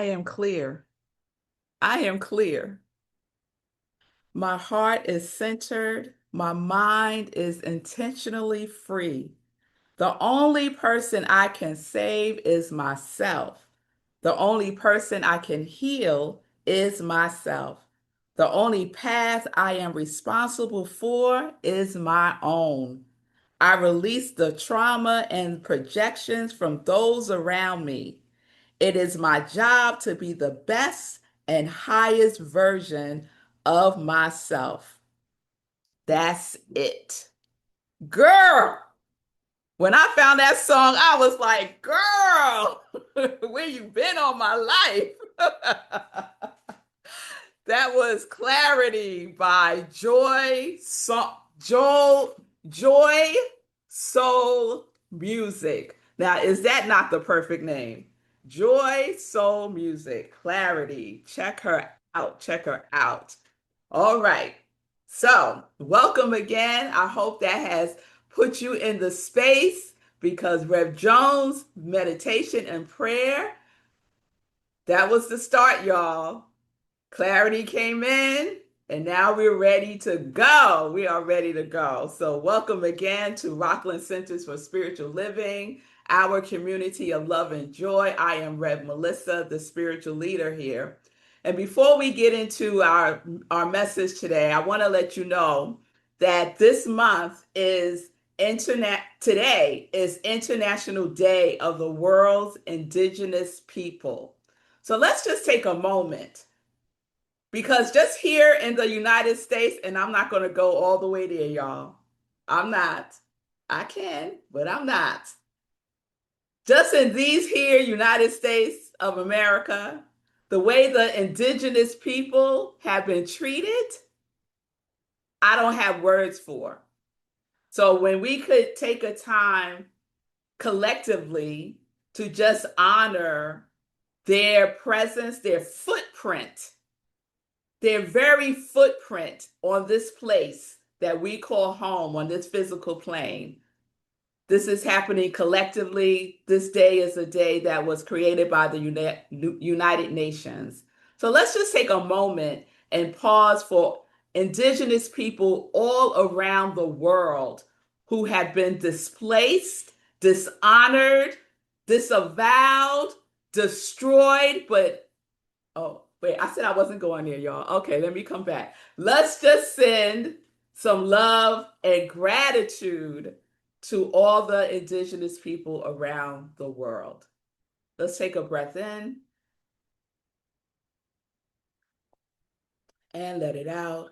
I am clear. I am clear. My heart is centered. My mind is intentionally free. The only person I can save is myself. The only person I can heal is myself. The only path I am responsible for is my own. I release the trauma and projections from those around me. It is my job to be the best and highest version of myself. That's it. Girl, when I found that song, I was like, girl, where you been all my life? That was Clarity by Joy Soul Music. Now, is that not the perfect name? Joy Soul Music, Clarity. Check her out. Check her out. All right. So, welcome again. I hope that has put you in the space because Rev Jones, meditation and prayer, that was the start, y'all. Clarity came in, and now we're ready to go. We are ready to go. So, welcome again to Rockland Centers for Spiritual Living, our community of love and joy. I am Rev Melissa, the spiritual leader here. And before we get into our message today, I want to let you know that this month is today is International Day of the World's Indigenous People. So let's just take a moment because just here in the United States, and I'm not going to go all the way there, y'all. I'm not. I can, but I'm not. Just in these here United States of America, the way the indigenous people have been treated, I don't have words for. So when we could take a time collectively to just honor their presence, their very footprint on this place that we call home, on this physical plane. This is happening collectively. This day is a day that was created by the United Nations. So let's just take a moment and pause for indigenous people all around the world who have been displaced, dishonored, disavowed, destroyed, but oh, wait, I said I wasn't going there, y'all. Okay, let me come back. Let's just send some love and gratitude to all the indigenous people around the world. Let's take a breath in and let it out.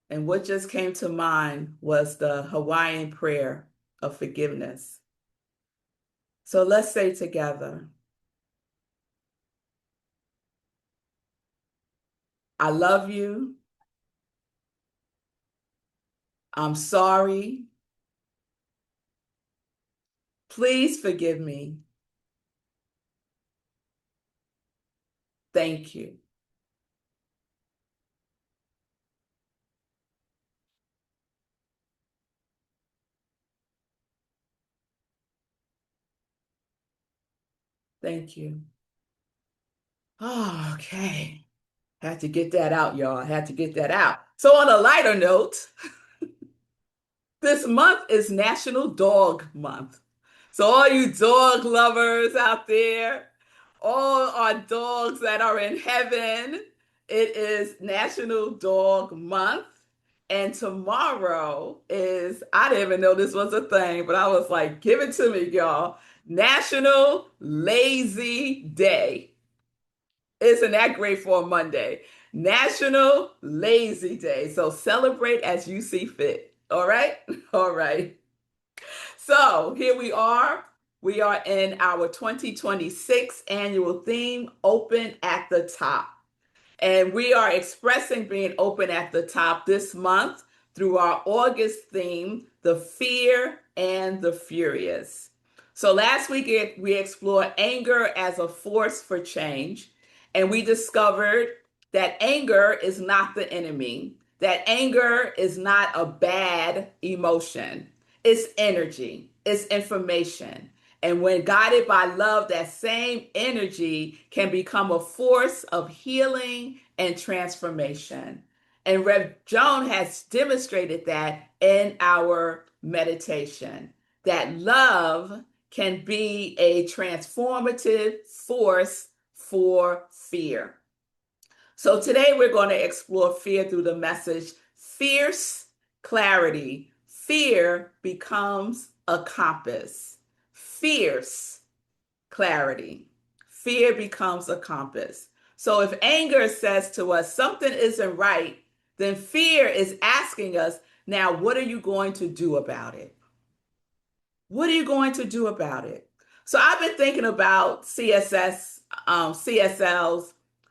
And what just came to mind was the Hawaiian prayer of forgiveness. So let's say together, I love you. I'm sorry. Please forgive me. Thank you. Thank you. Oh, okay. Had to get that out, y'all. I had to get that out. So, on a lighter note, this month is National Dog Month. So, all you dog lovers out there, all our dogs that are in heaven, it is National Dog Month. And tomorrow is, I didn't even know this was a thing, but I was like, give it to me, y'all. National Lazy Day. Isn't that great for a Monday? National Lazy Day. So celebrate as you see fit. All right? All right. So here we are. We are in our 2026 annual theme, Open at the Top. And we are expressing being open at the top this month through our August theme, The Fear and the Furious. So last week we explored anger as a force for change, and we discovered that anger is not the enemy, that anger is not a bad emotion. It's energy, it's information, And when guided by love, that same energy can become a force of healing and transformation. And Rev Joan has demonstrated that in our meditation, that love can be a transformative force for fear. So today we're going to explore fear through the message Fierce Clarity. Fear becomes a compass. Fierce clarity. Fear becomes a compass. So if anger says to us something isn't right, then fear is asking us, now what are you going to do about it? What are you going to do about it? So I've been thinking about CSL's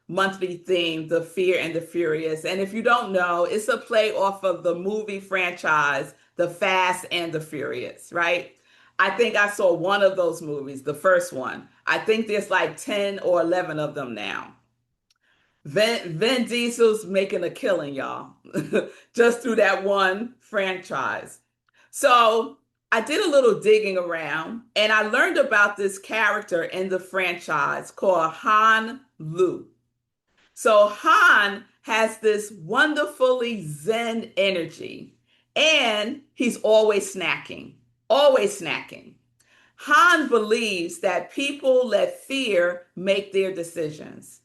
monthly theme, The Fear and the Furious. And if you don't know, it's a play off of the movie franchise, The Fast and the Furious, right? I think I saw one of those movies, the first one. I think there's like 10 or 11 of them now. Vin Diesel's making a killing, y'all, just through that one franchise. So I did a little digging around and I learned about this character in the franchise called Han Lu. So Han has this wonderfully Zen energy and he's always snacking, always snacking. Han believes that people let fear make their decisions,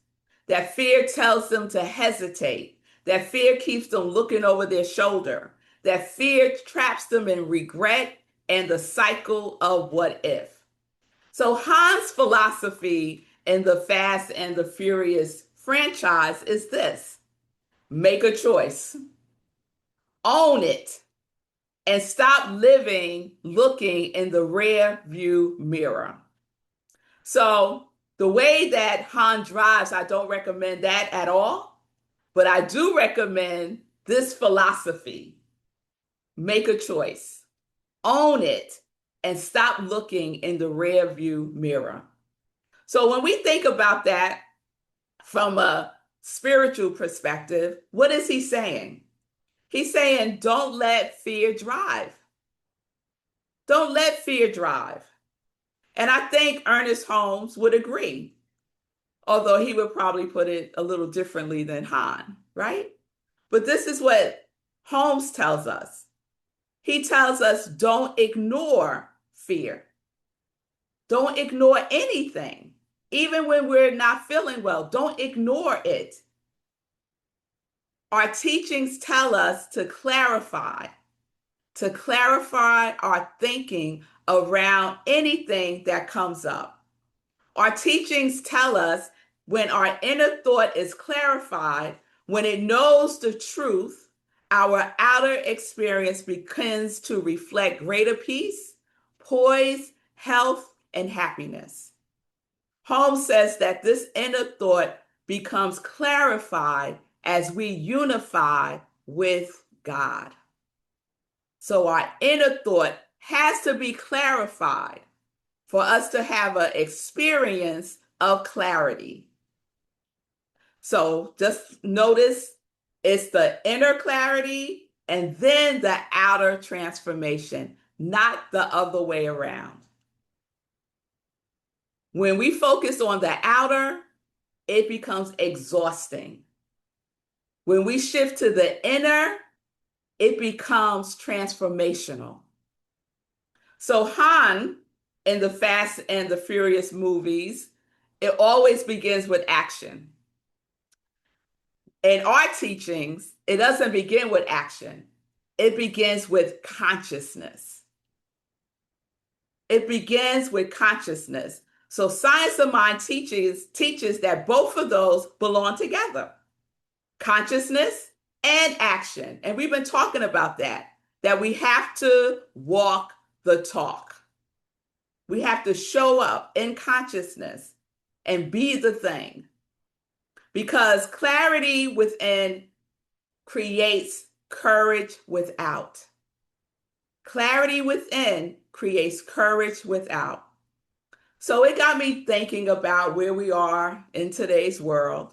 that fear tells them to hesitate, that fear keeps them looking over their shoulder, that fear traps them in regret and the cycle of what if. So Han's philosophy in the Fast and the Furious franchise is this: make a choice, own it, and stop living looking in the rear view mirror. So the way that Han drives, I don't recommend that at all, but I do recommend this philosophy: make a choice, own it, and stop looking in the rear view mirror. So when we think about that from a spiritual perspective, what is he saying? He's saying, don't let fear drive. Don't let fear drive. And I think Ernest Holmes would agree, although he would probably put it a little differently than Han, right? But this is what Holmes tells us. He tells us don't ignore fear. Don't ignore anything, even when we're not feeling well. Don't ignore it. Our teachings tell us to clarify our thinking around anything that comes up. Our teachings tell us when our inner thought is clarified, when it knows the truth, our outer experience begins to reflect greater peace, poise, health, and happiness. Holmes says that this inner thought becomes clarified as we unify with God. So our inner thought has to be clarified for us to have an experience of clarity. So just notice it's the inner clarity and then the outer transformation, not the other way around. When we focus on the outer, it becomes exhausting. When we shift to the inner, it becomes transformational. So Han, in the Fast and the Furious movies, it always begins with action. In our teachings, it doesn't begin with action. It begins with consciousness. It begins with consciousness. So Science of Mind teaches that both of those belong together. Consciousness and action. And we've been talking about that we have to walk the talk. We have to show up in consciousness and be the thing. Because clarity within creates courage without. Clarity within creates courage without. So it got me thinking about where we are in today's world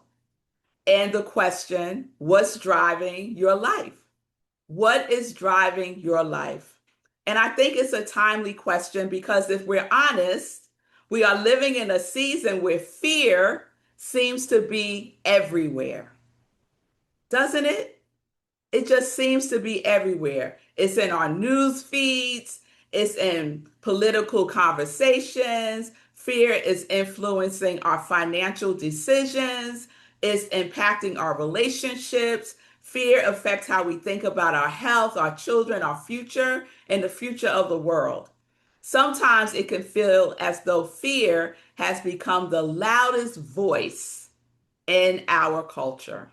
and the question, what's driving your life? What is driving your life? And I think it's a timely question because if we're honest, we are living in a season where fear seems to be everywhere, doesn't it? It just seems to be everywhere. It's in our news feeds, it's in political conversations. Fear is influencing our financial decisions, it's impacting our relationships. Fear affects how we think about our health, our children, our future, and the future of the world. Sometimes it can feel as though fear has become the loudest voice in our culture.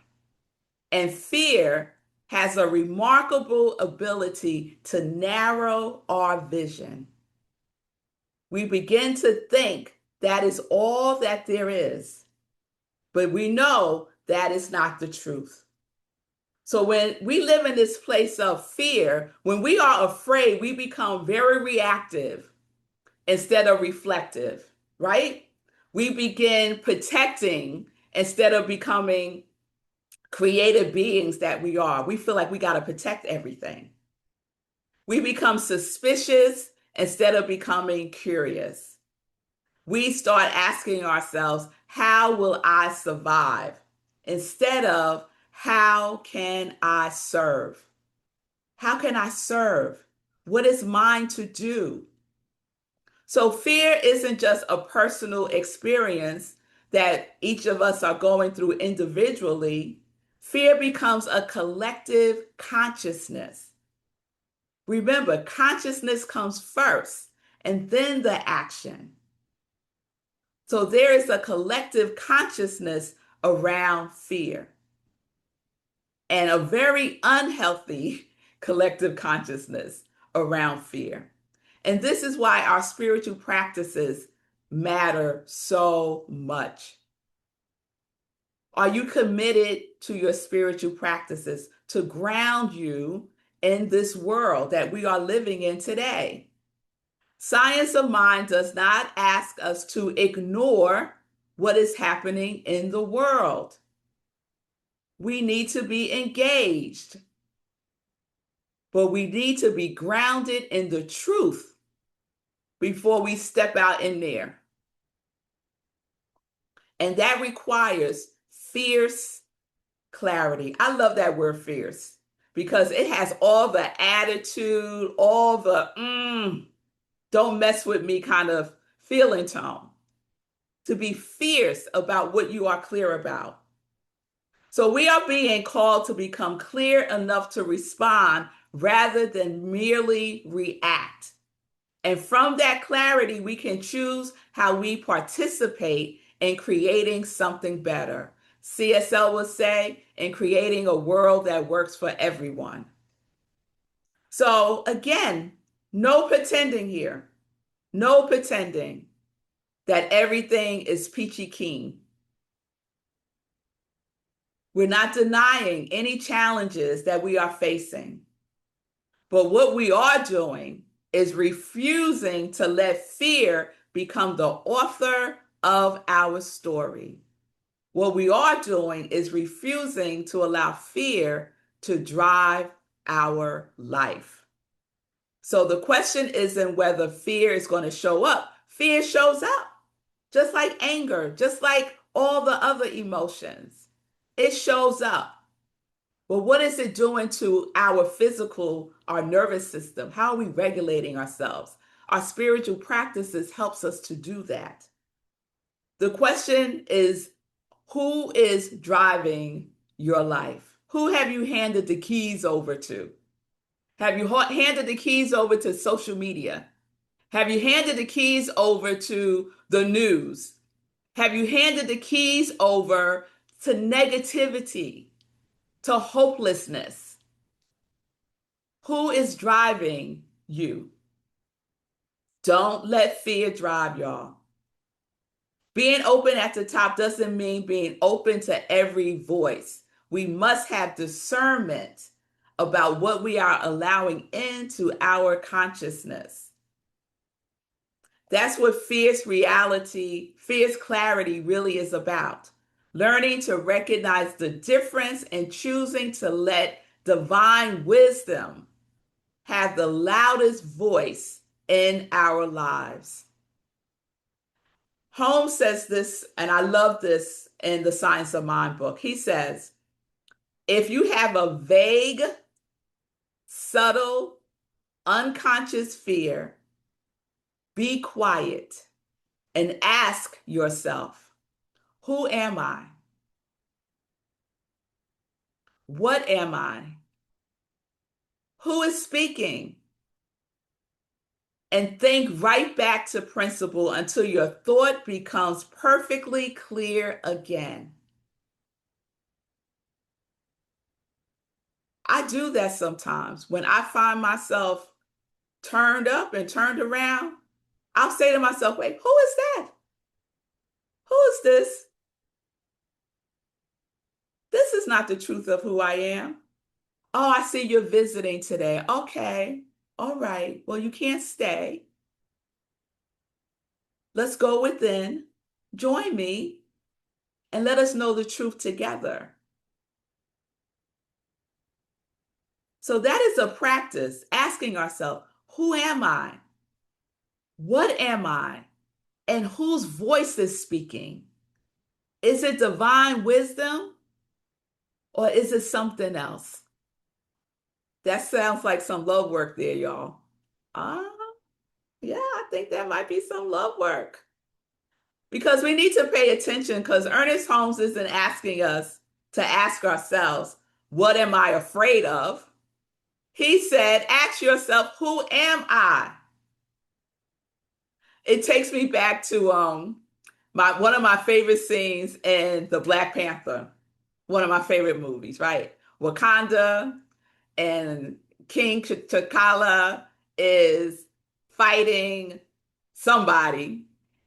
And fear has a remarkable ability to narrow our vision. We begin to think that is all that there is, but we know that is not the truth. So when we live in this place of fear, when we are afraid, we become very reactive instead of reflective, right? We begin protecting instead of becoming creative beings that we are. We feel like we got to protect everything. We become suspicious instead of becoming curious. We start asking ourselves, how will I survive? Instead of, how can I serve? How can I serve? What is mine to do? So, fear isn't just a personal experience that each of us are going through individually. Fear becomes a collective consciousness. Remember, consciousness comes first and then the action. So there is a collective consciousness around fear and a very unhealthy collective consciousness around fear. And this is why our spiritual practices matter so much. Are you committed to your spiritual practices to ground you in this world that we are living in today? Science of mind does not ask us to ignore what is happening in the world. We need to be engaged, but we need to be grounded in the truth before we step out in there. And that requires fierce clarity. I love that word fierce because it has all the attitude, all the don't mess with me kind of feeling tone. To be fierce about what you are clear about. So we are being called to become clear enough to respond rather than merely react. And from that clarity, we can choose how we participate in creating something better. CSL would say, in creating a world that works for everyone. So again, no pretending here. No pretending that everything is peachy keen. We're not denying any challenges that we are facing. But what we are doing is refusing to let fear become the author of our story. What we are doing is refusing to allow fear to drive our life. So the question isn't whether fear is going to show up. Fear shows up, just like anger, just like all the other emotions. It shows up. But what is it doing to our physical, our nervous system? How are we regulating ourselves? Our spiritual practices helps us to do that. The question is, who is driving your life? Who have you handed the keys over to? Have you handed the keys over to social media? Have you handed the keys over to the news? Have you handed the keys over to negativity, to hopelessness? Who is driving you? Don't let fear drive y'all. Being open at the top doesn't mean being open to every voice. We must have discernment about what we are allowing into our consciousness. That's what fierce reality, fierce clarity really is about. Learning to recognize the difference and choosing to let divine wisdom have the loudest voice in our lives. Holmes says this, and I love this in the Science of Mind book. He says, if you have a vague, subtle, unconscious fear, be quiet and ask yourself, who am I? What am I? Who is speaking? And think right back to principle until your thought becomes perfectly clear again. I do that sometimes. When I find myself turned up and turned around, I'll say to myself, wait, who is that? Who is this? This is not the truth of who I am. Oh, I see you're visiting today. Okay. All right. Well, you can't stay. Let's go within. Join me and let us know the truth together. So that is a practice, asking ourselves, who am I? What am I? And whose voice is speaking? Is it divine wisdom or is it something else? That sounds like some love work there, y'all. Ah, yeah, I think that might be some love work. Because we need to pay attention because Ernest Holmes isn't asking us to ask ourselves, what am I afraid of? He said, ask yourself, who am I? It takes me back to one of my favorite scenes in the Black Panther, one of my favorite movies, right? Wakanda and King T'Challa is fighting somebody,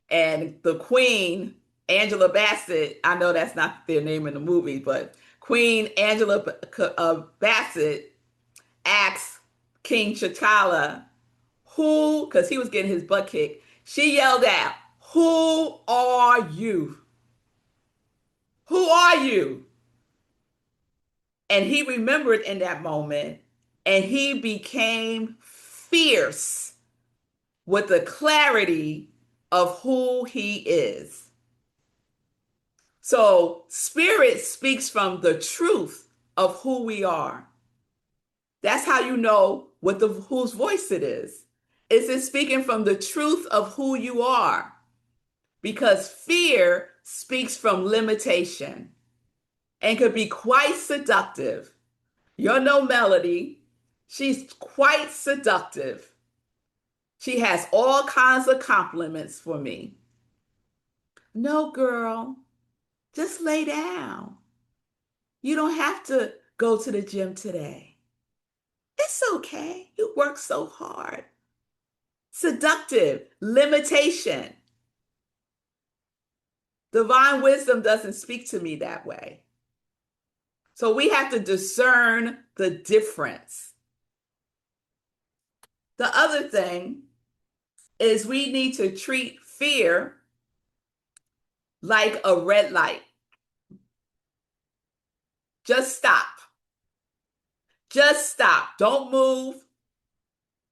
and the Queen, Angela Bassett, I know that's not their name in the movie, but Queen Angela Bassett asks King T'Challa, who, because he was getting his butt kicked, she yelled out, who are you? Who are you? And he remembered in that moment and he became fierce with the clarity of who he is. So, spirit speaks from the truth of who we are. That's how you know whose voice it is. Is it speaking from the truth of who you are? Because fear speaks from limitation and could be quite seductive. You're no Melody. She's quite seductive. She has all kinds of compliments for me. No, girl, just lay down. You don't have to go to the gym today. It's okay. You work so hard. Seductive, limitation. Divine wisdom doesn't speak to me that way. So we have to discern the difference. The other thing is we need to treat fear like a red light. Just stop. Just stop. Don't move.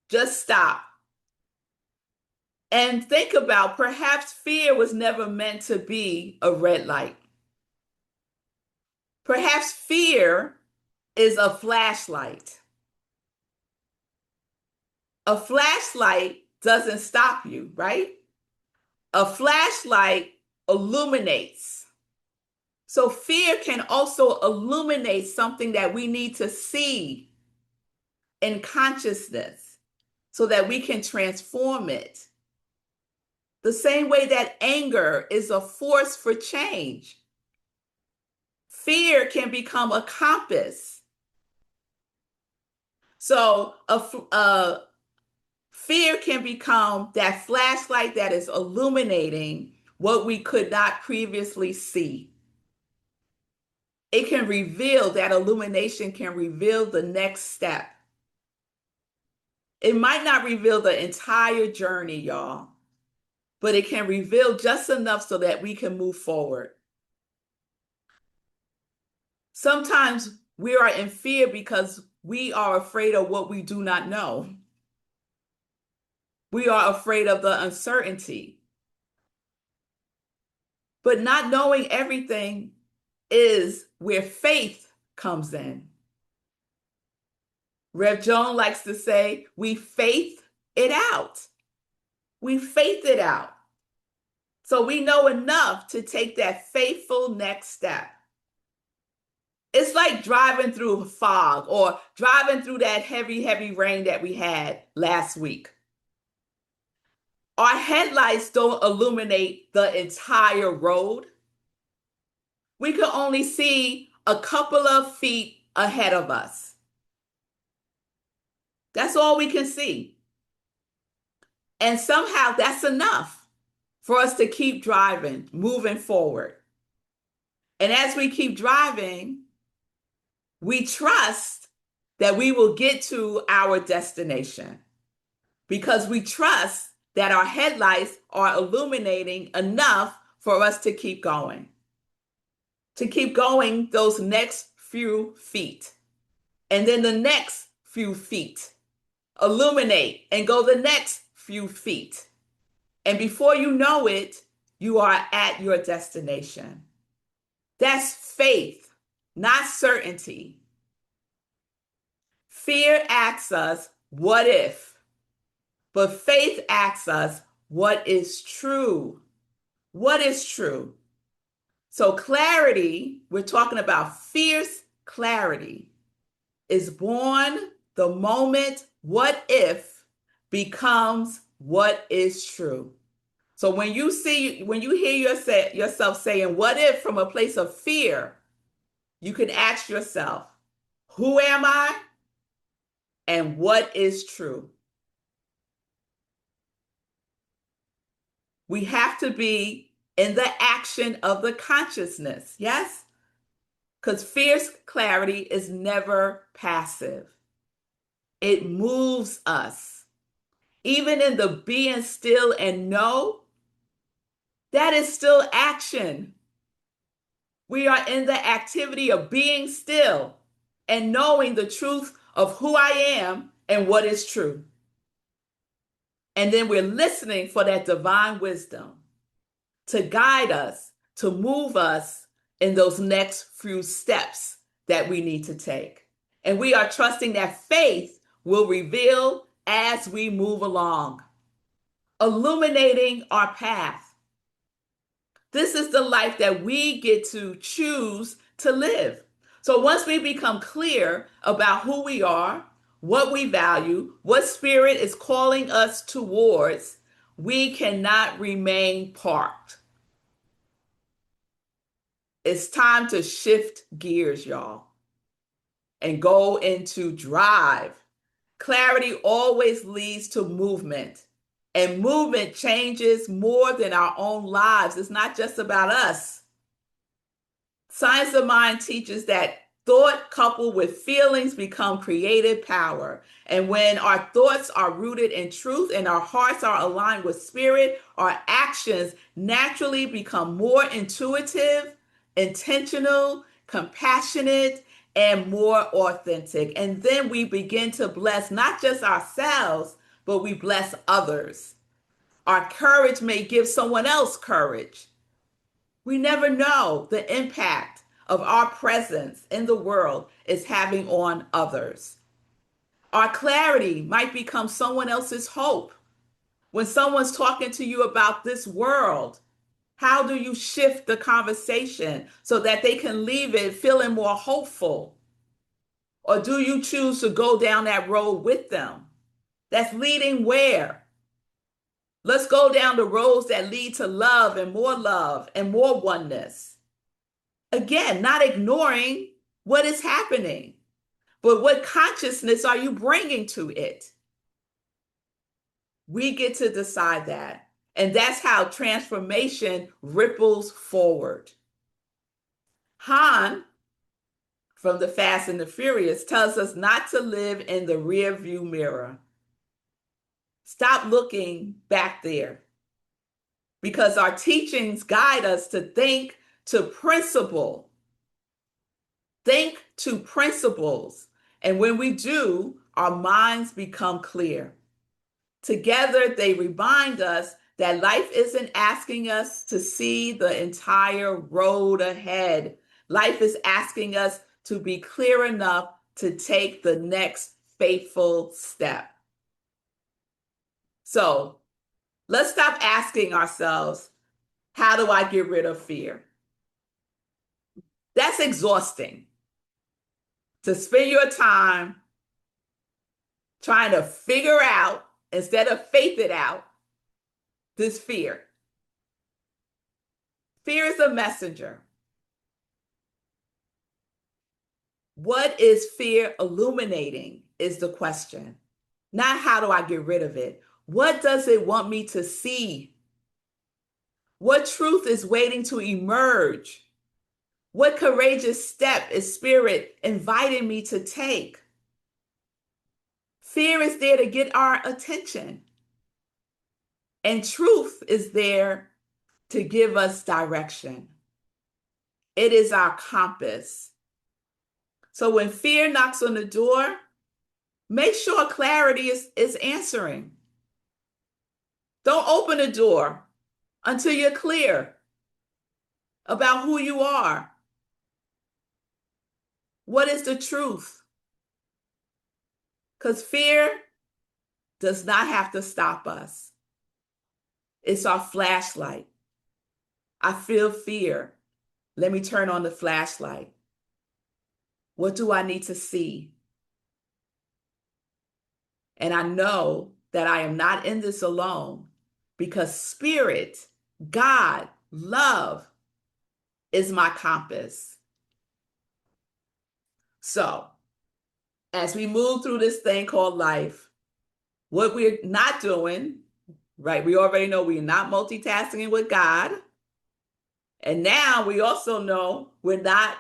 Just stop. And think about perhaps fear was never meant to be a red light. Perhaps fear is a flashlight. A flashlight doesn't stop you, right? A flashlight illuminates. So fear can also illuminate something that we need to see in consciousness so that we can transform it. The same way that anger is a force for change. Fear can become a compass. So fear can become that flashlight that is illuminating what we could not previously see. It can reveal, that illumination can reveal the next step. It might not reveal the entire journey, y'all, but it can reveal just enough so that we can move forward. Sometimes we are in fear because we are afraid of what we do not know. We are afraid of the uncertainty. But not knowing everything is where faith comes in. Rev Jones likes to say, we faith it out. We faith it out. So we know enough to take that faithful next step. It's like driving through fog or driving through that heavy, heavy rain that we had last week. Our headlights don't illuminate the entire road. We can only see a couple of feet ahead of us. That's all we can see. And somehow that's enough for us to keep driving, moving forward. And as we keep driving, we trust that we will get to our destination because we trust that our headlights are illuminating enough for us to keep going those next few feet. And then the next few feet, illuminate and go the next few feet. And before you know it, you are at your destination. That's faith, not certainty. Fear asks us, what if? But faith asks us, what is true? What is true? So clarity, we're talking about fierce clarity, is born the moment what if becomes what is true. So when you hear yourself saying what if from a place of fear, you can ask yourself, who am I and what is true? We have to be in the action of the consciousness, yes? Because fierce clarity is never passive. It moves us. Even in the being still and know, that is still action. We are in the activity of being still and knowing the truth of who I am and what is true. And then we're listening for that divine wisdom to guide us, to move us in those next few steps that we need to take. And we are trusting that faith will reveal as we move along, illuminating our path. This is the life that we get to choose to live. So once we become clear about who we are, what we value, what spirit is calling us towards, we cannot remain parked. It's time to shift gears, y'all, and go into drive. Clarity always leads to movement, and movement changes more than our own lives. It's not just about us. Science of Mind teaches that thought coupled with feelings become creative power. And when our thoughts are rooted in truth and our hearts are aligned with spirit, our actions naturally become more intuitive, intentional, compassionate, and more authentic. And then we begin to bless not just ourselves, but we bless others. Our courage may give someone else courage. We never know the impact of our presence in the world is having on others. Our clarity might become someone else's hope. When someone's talking to you about this world, how do you shift the conversation so that they can leave it feeling more hopeful? Or do you choose to go down that road with them? That's leading where? Let's go down the roads that lead to love and more oneness. Again, not ignoring what is happening, but what consciousness are you bringing to it? We get to decide that. And that's how transformation ripples forward. Han from The Fast and the Furious tells us not to live in the rear view mirror. Stop looking back there because our teachings guide us to think to principle. Think to principles And when we do, our minds become clear. Together, they remind us that life isn't asking us to see the entire road ahead. Life is asking us to be clear enough to take the next faithful step. So let's stop asking ourselves, how do I get rid of fear? That's exhausting. To spend your time trying to figure out, instead of faith it out, this fear. Fear is a messenger. What is fear illuminating is the question. Not how do I get rid of it? What does it want me to see? What truth is waiting to emerge? What courageous step is spirit inviting me to take? Fear is there to get our attention, and truth is there to give us direction. It is our compass. So when fear knocks on the door, make sure clarity is answering. Don't open the door until you're clear about who you are. What is the truth? Because fear does not have to stop us. It's our flashlight. I feel fear. Let me turn on the flashlight. What do I need to see? And I know that I am not in this alone, because spirit, God, love is my compass. So, as we move through this thing called life, what we're not doing, right? We already know we're not multitasking with God. And now we also know we're not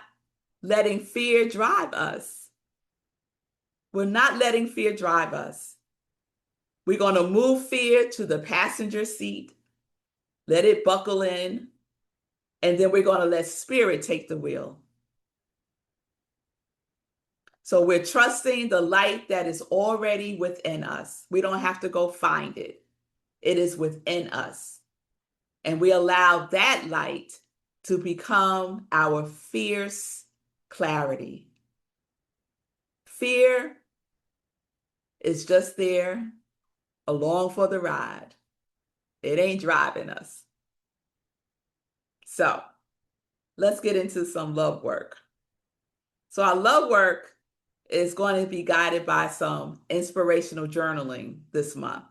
letting fear drive us. We're not letting fear drive us. We're going to move fear to the passenger seat, let it buckle in, and then we're going to let spirit take the wheel. So we're trusting the light that is already within us. We don't have to go find it. It is within us. And we allow that light to become our fierce clarity. Fear is just there along for the ride. It ain't driving us. So let's get into some love work. So our love work is going to be guided by some inspirational journaling this month.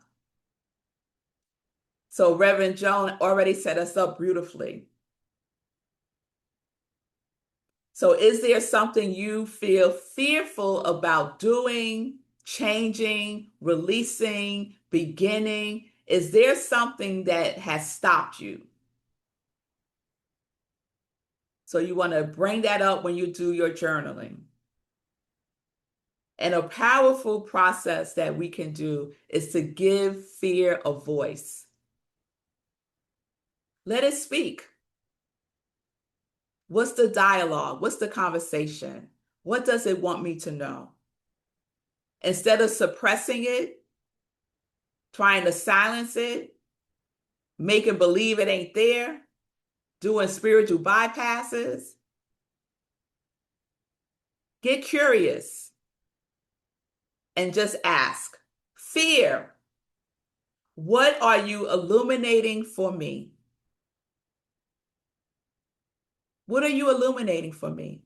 So Reverend Joan already set us up beautifully. So is there something you feel fearful about doing, changing, releasing, beginning? Is there something that has stopped you? So you want to bring that up when you do your journaling. And a powerful process that we can do is to give fear a voice. Let it speak. What's the dialogue? What's the conversation? What does it want me to know? Instead of suppressing it, trying to silence it, making believe it ain't there, doing spiritual bypasses, get curious and just ask. Fear, what are you illuminating for me? What are you illuminating for me?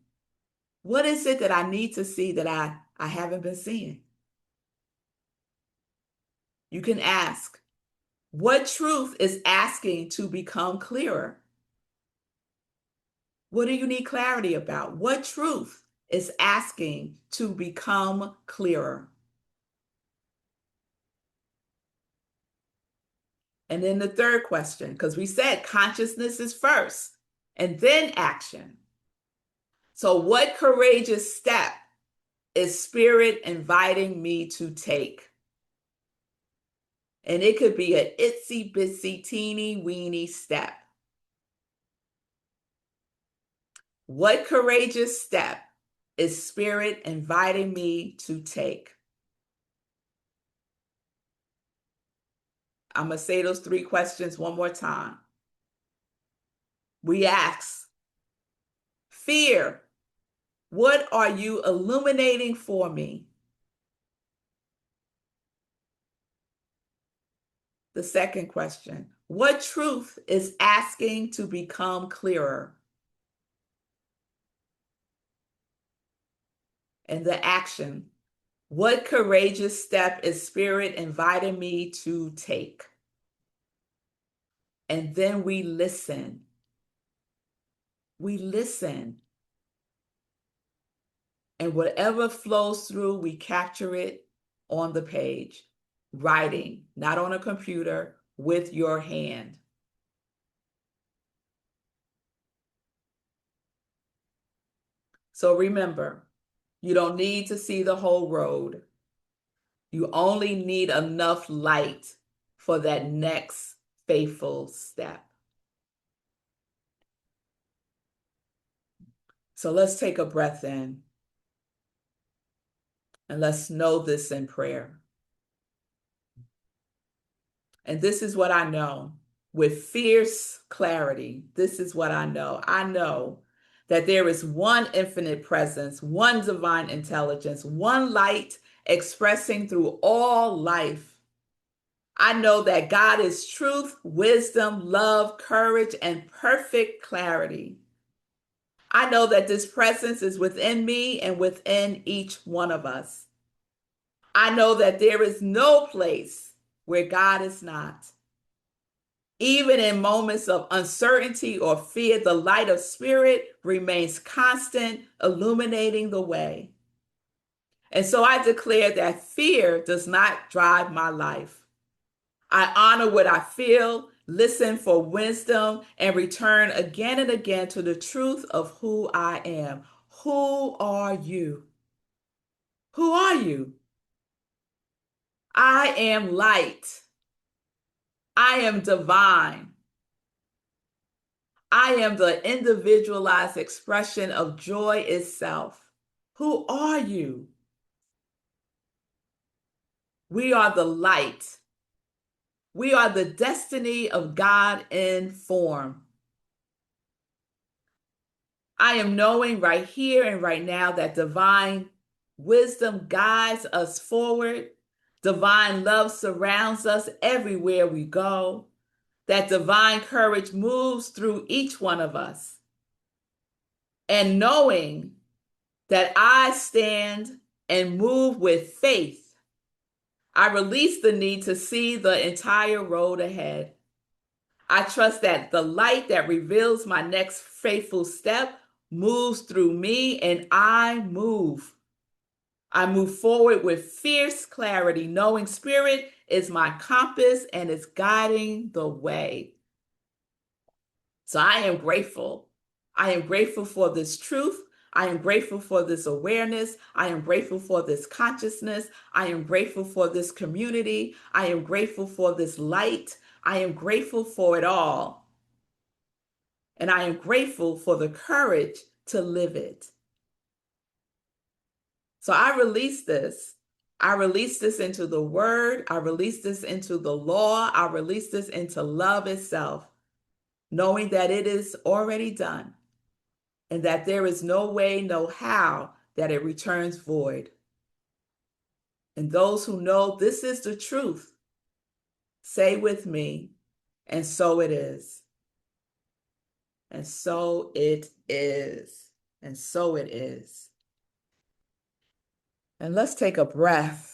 What is it that I need to see that I haven't been seeing? You can ask, what truth is asking to become clearer? What do you need clarity about? What truth is asking to become clearer? And then the third question, because we said consciousness is first and then action. So what courageous step is spirit inviting me to take? And it could be an itsy bitsy teeny weeny step. What courageous step is Spirit inviting me to take? I'm going to say those three questions one more time. We ask, fear, what are you illuminating for me? The second question, what truth is asking to become clearer? And the action, what courageous step is Spirit inviting me to take? And then we listen. We listen. And whatever flows through, we capture it on the page, writing, not on a computer, with your hand. So remember, you don't need to see the whole road. You only need enough light for that next faithful step. So let's take a breath in and let's know this in prayer. And this is what I know with fierce clarity. This is what I know. I know that there is one infinite presence, one divine intelligence, one light expressing through all life. I know that God is truth, wisdom, love, courage, and perfect clarity. I know that this presence is within me and within each one of us. I know that there is no place where God is not. Even in moments of uncertainty or fear, the light of Spirit remains constant, illuminating the way. And so I declare that fear does not drive my life. I honor what I feel, listen for wisdom, and return again and again to the truth of who I am. Who are you? Who are you? I am light. I am divine. I am the individualized expression of joy itself. Who are you? We are the light. We are the destiny of God in form. I am knowing right here and right now that divine wisdom guides us forward. Divine love surrounds us everywhere we go. That divine courage moves through each one of us. And knowing that I stand and move with faith, I release the need to see the entire road ahead. I trust that the light that reveals my next faithful step moves through me and I move. I move forward with fierce clarity, knowing Spirit is my compass and is guiding the way. So I am grateful. I am grateful for this truth. I am grateful for this awareness. I am grateful for this consciousness. I am grateful for this community. I am grateful for this light. I am grateful for it all. And I am grateful for the courage to live it. So I release this. I release this into the word. I release this into the law. I release this into love itself, knowing that it is already done and that there is no way, no how that it returns void. And those who know this is the truth, say with me, and so it is. And so it is. And so it is. And let's take a breath.